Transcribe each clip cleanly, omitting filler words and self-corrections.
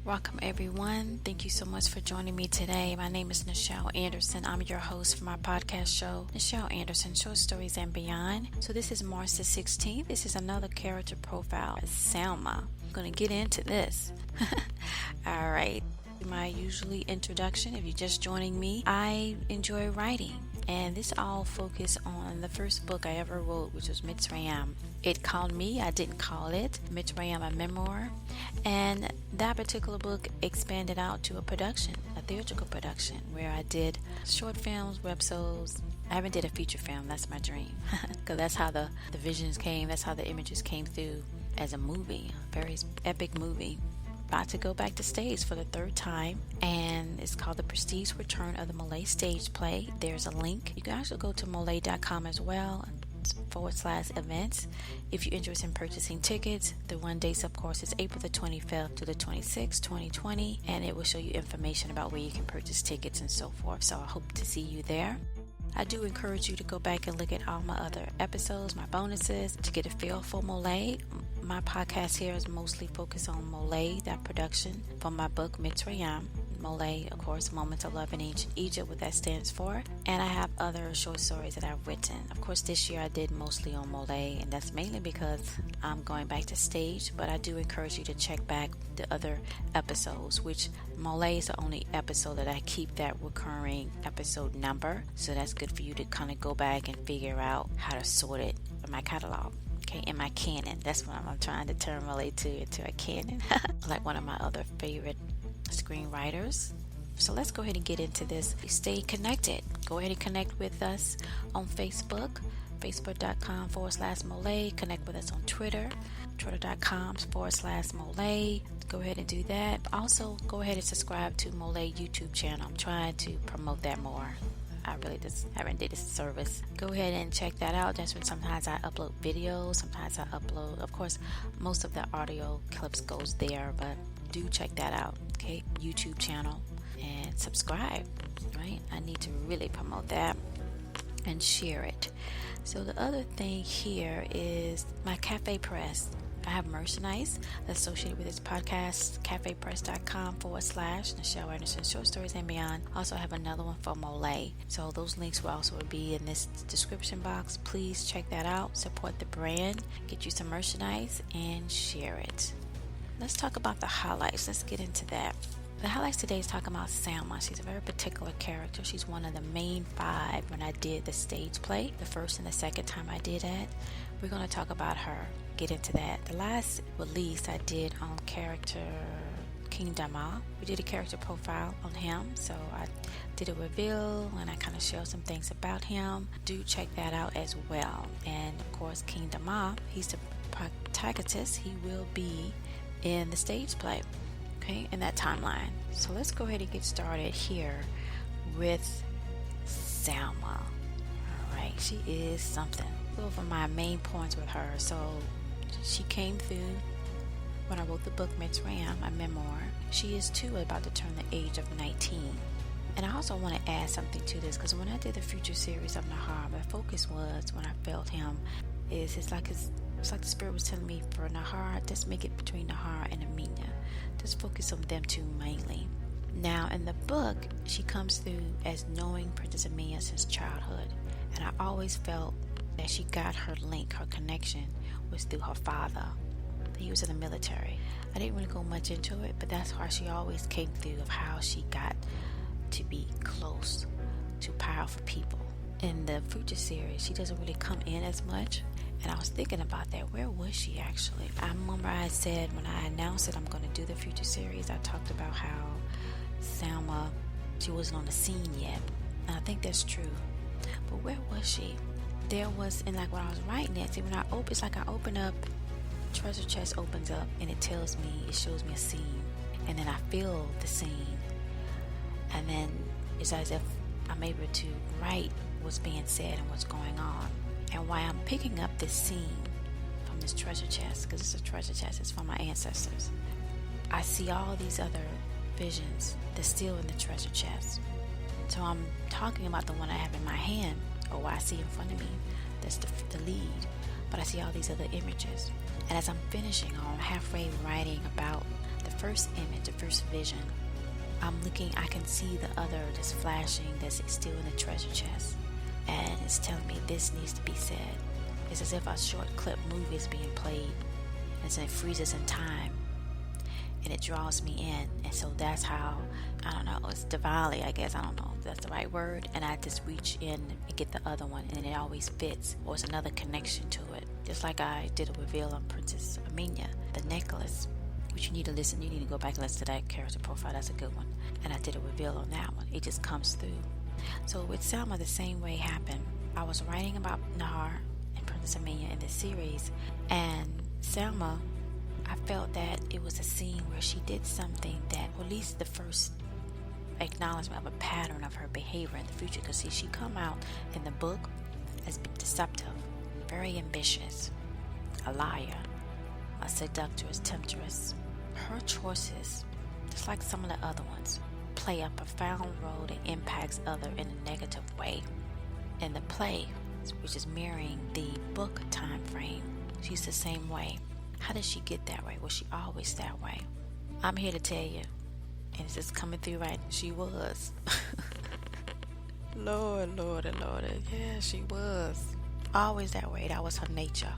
Welcome everyone. Thank you so much for joining me today. My name is Nichel Anderson. I'm your host for my podcast show, Nichel Anderson, Short Stories and Beyond. So this is March the 16th. This is another character profile of Salma. I'm going to get into this. All right. My usually introduction, if you're just joining me, I enjoy writing. And this all focused on the first book I ever wrote, which was Mitsrayim. It called me, I didn't call it, Mitsrayim, a memoir. And that particular book expanded out to a production, a theatrical production, where I did short films, websodes. I haven't did a feature film, that's my dream. Because that's how the visions came, that's how the images came through as a movie, a very epic movie. About to go back to stage for the third time, and it's called the Prestige Return of the MOLIAE Stageplay. There's a link. You can also go to moliae.com as well /events if you're interested in purchasing tickets. The run dates, of course, is April the 25th to the 26th, 2020, and it will show you information about where you can purchase tickets and so forth. So I hope to see you there. I do encourage you to go back and look at all my other episodes, my bonuses, to get a feel for MOLIAE. My podcast here is mostly focused on MOLIAE, that production from my book Mitsrayim. MOLIAE, of course, Moments of Love in Ancient Egypt, what that stands for. And I have other short stories that I've written. Of course, this year I did mostly on MOLIAE, and that's mainly because I'm going back to stage. But I do encourage you to check back the other episodes, which MOLIAE is the only episode that I keep that recurring episode number. So that's good for you to kind of go back and figure out how to sort it in my catalog. Okay, in my canon. That's what I'm trying to turn MOLIAE into a canon. Like one of my other favorite screenwriters. So let's go ahead and get into this. Stay connected. Go ahead and connect with us on Facebook, facebook.com/MOLIAE. Connect with us on Twitter, twitter.com/MOLIAE. Go ahead and do that. Also, go ahead and subscribe to MOLIAE YouTube channel. I'm trying to promote that more. I really just haven't did a service. Go ahead and check that out. That's when sometimes I upload videos, sometimes I upload, of course, most of the audio clips goes there, but do check that out. Okay, YouTube channel, and subscribe. Right, I need to really promote that and share it. So the other thing here is my cafe press. I have merchandise associated with this podcast, cafepress.com/Nichel Anderson Short Stories and Beyond. Also, I have another one for MOLIAE. So those links will also be in this description box. Please check that out. Support the brand. Get you some merchandise and share it. Let's talk about the highlights. Let's get into that. The highlights today is talking about Salma. She's a very particular character. She's one of the main five when I did the stage play, the first and the second time I did that. We're going to talk about her, get into that. The last release I did on character King Dama. We did a character profile on him, so I did a reveal and I kind of showed some things about him. Do check that out as well. And of course, King Dama, he's the protagonist. He will be in the stage play, okay, in that timeline. So let's go ahead and get started here with Salma. Alright, she is something. Over my main points with her. So she came through when I wrote the book Mitsrayim, a memoir. She is too about to turn the age of 19. And I also want to add something to this, because when I did the future series of Nahor, my focus was, when I felt him, it's like the spirit was telling me for Nahor, just make it between Nahor and Aamina. Just focus on them two mainly. Now in the book, she comes through as knowing Princess Aamina since childhood. And I always felt that she got her link, her connection was through her father. He was in the military. I didn't really go much into it, but that's how she always came through, of how she got to be close to powerful people. In the future series, she doesn't really come in as much. And I was thinking about that. Where was she actually? I remember I said when I announced that I'm going to do the future series, I talked about how Salma, she wasn't on the scene yet. And I think that's true. But where was she? There was, and like when I was writing it, see, when I open, it's like I open up, treasure chest opens up, and it tells me, it shows me a scene, and then I feel the scene, and then it's as if I'm able to write what's being said and what's going on. And why I'm picking up this scene from this treasure chest, because it's a treasure chest, it's from my ancestors. I see all these other visions that's still in the treasure chest. So I'm talking about the one I have in my hand, or what I see in front of me, that's the lead. But I see all these other images. And as I'm finishing, or I'm halfway writing about the first image, the first vision, I can see the other that's flashing, that's still in the treasure chest. And it's telling me this needs to be said. It's as if a short clip movie is being played. And so it freezes in time. And it draws me in. And so that's how, I don't know, it's divinely, I guess. I don't know if that's the right word. And I just reach in and get the other one. And it always fits. Or it's another connection to it. Just like I did a reveal on Princess Aamina, the necklace. Which you need to listen. You need to go back and listen to that character profile. That's a good one. And I did a reveal on that one. It just comes through. So with Salma, the same way happened. I was writing about Nahor and Princess Aamina in this series. And Salma, I felt that it was a scene where she did something that, or at least the first acknowledgement of a pattern of her behavior in the future. Because see, she come out in the book as deceptive, very ambitious, a liar, a seductress, temptress. Her choices, just like some of the other ones, play a profound role that impacts others in a negative way. In the play, which is mirroring the book time frame, she's the same way. How did she get that way? Was she always that way? I'm here to tell you, and it's just coming through right. She was. Lord, yeah, she was. Always that way. That was her nature.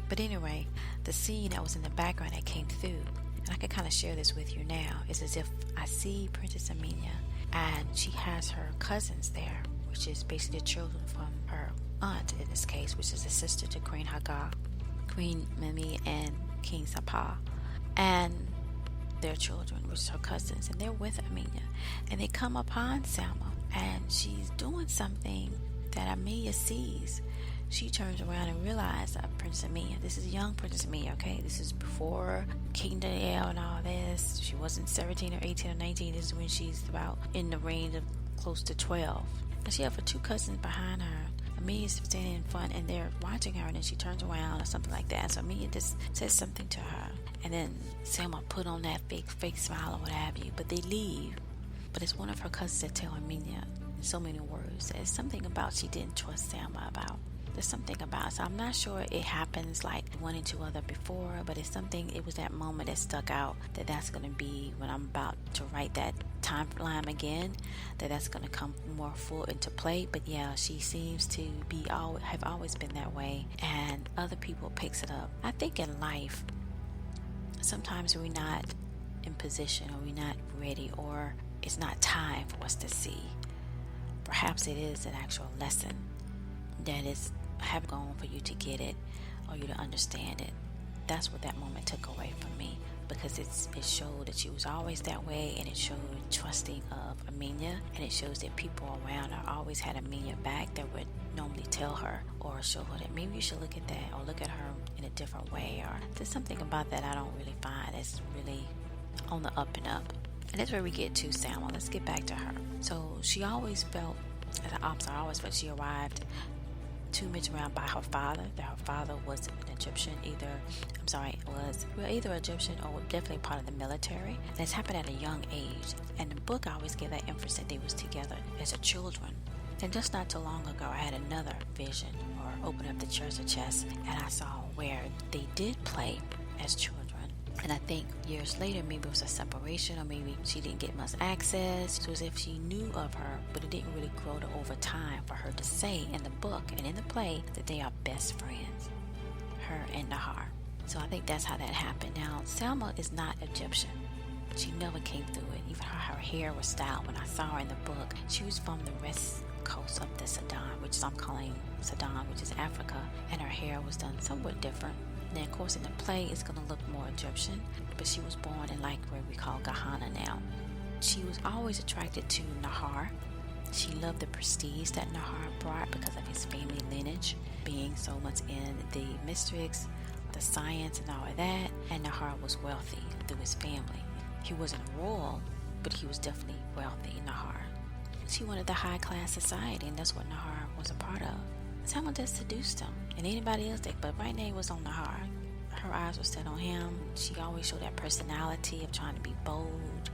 But anyway, the scene that was in the background that came through, and I can kind of share this with you now, is as if I see Princess Aamina, and she has her cousins there, which is basically the children from her aunt in this case, which is a sister to Queen Hagar, Queen Mimi, and King Sapa, and their children, which is her cousins, and they're with Aamina, and they come upon Salma, and she's doing something that Aamina sees. She turns around and realizes Princess Aamina, this is young Princess Aamina, okay? This is before King Daniel and all this. She wasn't 17 or 18 or 19. This is when she's about in the range of close to 12. And she has her two cousins behind her. Aamina is standing in front and they're watching her, and then she turns around or something like that. So Aamina just says something to her. And then Selma put on that fake smile or what have you. But they leave. But it's one of her cousins that tell Aamina in so many words. There's something about she didn't trust Selma about. There's something about it. So I'm not sure it happens like one and two other before, but it's something, it was that moment that stuck out, that's going to be when I'm about to write that timeline again, that's going to come more full into play. But yeah, she seems to have always been that way, and other people picks it up. I think in life, sometimes we're not in position, or we're not ready, or it's not time for us to see. Perhaps it is an actual lesson that is have gone for you to get it, or you to understand it. That's what that moment took away from me, because it showed that she was always that way, and it showed trusting of Aamina, and it shows that people around her always had Aamina back, that would normally tell her or show her that maybe you should look at that, or look at her in a different way, or there's something about that I don't really find that's really on the up and up. And that's where we get to Salma. Let's get back to her. So she always felt, as an opposite, I always felt she arrived 2 Mitsrayim by her father, that her father was an Egyptian, either Egyptian or definitely part of the military. And it's happened at a young age. And the book, I always give that emphasis that they was together as a children. And just not too long ago, I had another vision, or opened up the treasure chest, and I saw where they did play as children. And I think years later, maybe it was a separation, or maybe she didn't get much access. It was as if she knew of her, but it didn't really grow to over time for her to say in the book and in the play that they are best friends, her and Nahor. So I think that's how that happened. Now, Salma is not Egyptian. She never came through it. Even her hair was styled. When I saw her in the book, she was from the west coast of the Sudan, which I'm calling Sudan, which is Africa, and her hair was done somewhat different. Then, of course, in the play, it's going to look more Egyptian, but she was born in like where we call Ghana now. She was always attracted to Nahor. She loved the prestige that Nahor brought because of his family lineage, being so much in the mystics, the science, and all of that. And Nahor was wealthy through his family. He wasn't royal, but he was definitely wealthy, Nahor. She wanted the high-class society, and that's what Nahor was a part of. Someone just seduced him, and anybody else, but right now it was on Nahor. Her eyes were set on him. She always showed that personality of trying to be bold.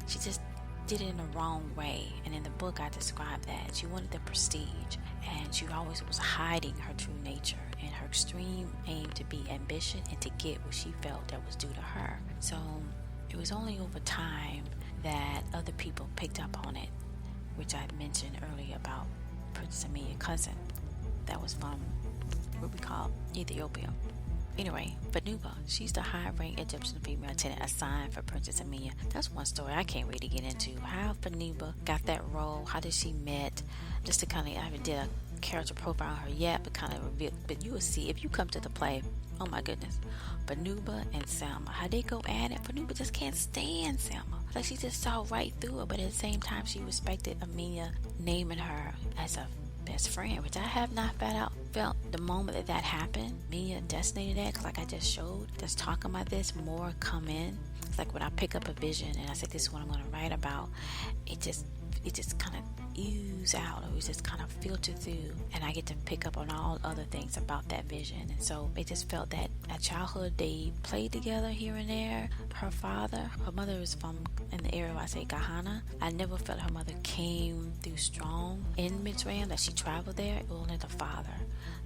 She just did it in the wrong way, and in the book I described that. She wanted the prestige, and she always was hiding her true nature and her extreme aim to be ambition and to get what she felt that was due to her. So It was only over time that other people picked up on it, which I mentioned earlier about Princess Aamina cousin that was from what we call Ethiopia. Anyway, Fanuba, she's the high-ranking Egyptian female attendant assigned for Princess Aamina. That's one story I can't really get into. How Fanuba got that role, how did she met, just to kind of, I haven't did a character profile on her yet, but kind of reveal, but you will see if you come to the play. Oh my goodness, Fanuba and Salma, how they go at it. Fanuba just can't stand Salma. Like she just saw right through her, but at the same time she respected Aamina, naming her as a best friend, which I have not felt the moment that happened. Mia designated that, because like I just showed, just talking about this, more come in. It's like when I pick up a vision and I say this is what I'm going to write about, it just kind of ooze out, or it just kind of filter through, and I get to pick up on all other things about that vision. And so it just felt that at childhood they played together here and there. Her mother is from in the area where I say Gahana. I never felt her mother came through strong in Mitsrayim, that she traveled there. Only the father.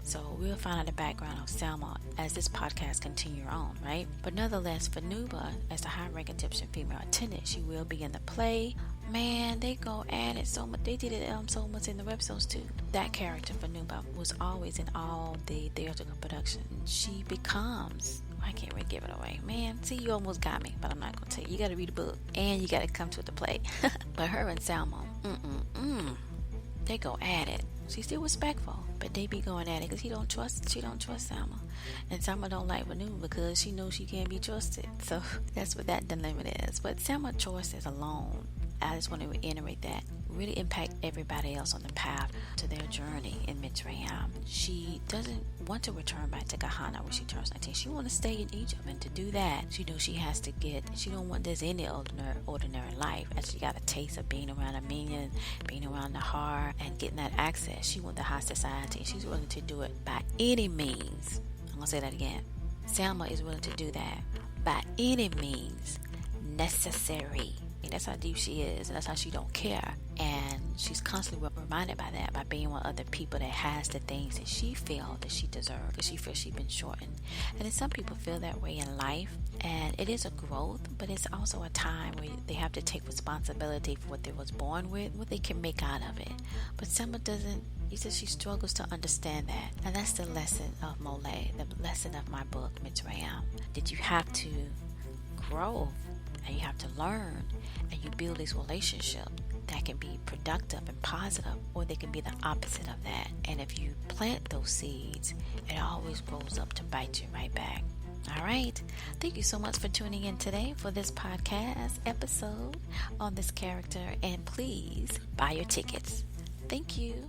So we'll find out the background of Salma as this podcast continues on, right? But nonetheless, Fanuba, as the high-ranking Egyptian female attendant, she will be in the play. Man, they go at it so much. They did it so much in the webisode too. That character, Fanuba, was always in all the theatrical production. She becomes, I can't really give it away. Man, see, you almost got me, but I'm not going to tell you. You got to read the book, and you got to come to the play. But her and Salma, they go at it. She's still respectful, but they be going at it because she don't trust Salma, and Salma don't like Fanuba because she knows she can't be trusted. So that's what that dilemma is. But Salma's choices alone, I just want to reiterate that, really impact everybody else on the path to their journey in Mitsrayim. She doesn't want to return back to Gahana where she turns 19. She wants to stay in Egypt, and to do that, she knows she has to she don't want this any ordinary life, as she got a taste of being around Aamina, being around Nahor, and getting that access. She wants the high society. She's willing to do it by any means. I'm going to say that again. Salma is willing to do that by any means necessary. That's how deep she is, and that's how she don't care. And she's constantly reminded by that, by being with other people that has the things that she feels that she deserves, because she feels she's been shortened. And then some people feel that way in life, and it is a growth, but it's also a time where they have to take responsibility for what they was born with, what they can make out of it. But Selma doesn't. He says she struggles to understand that. And that's the lesson of MOLIAE, the lesson of my book, Mitsrayim. That you have to grow, and you have to learn, and you build these relationships that can be productive and positive, or they can be the opposite of that. And if you plant those seeds, it always grows up to bite you right back. All right. Thank you so much for tuning in today for this podcast episode on this character, and please buy your tickets. Thank you.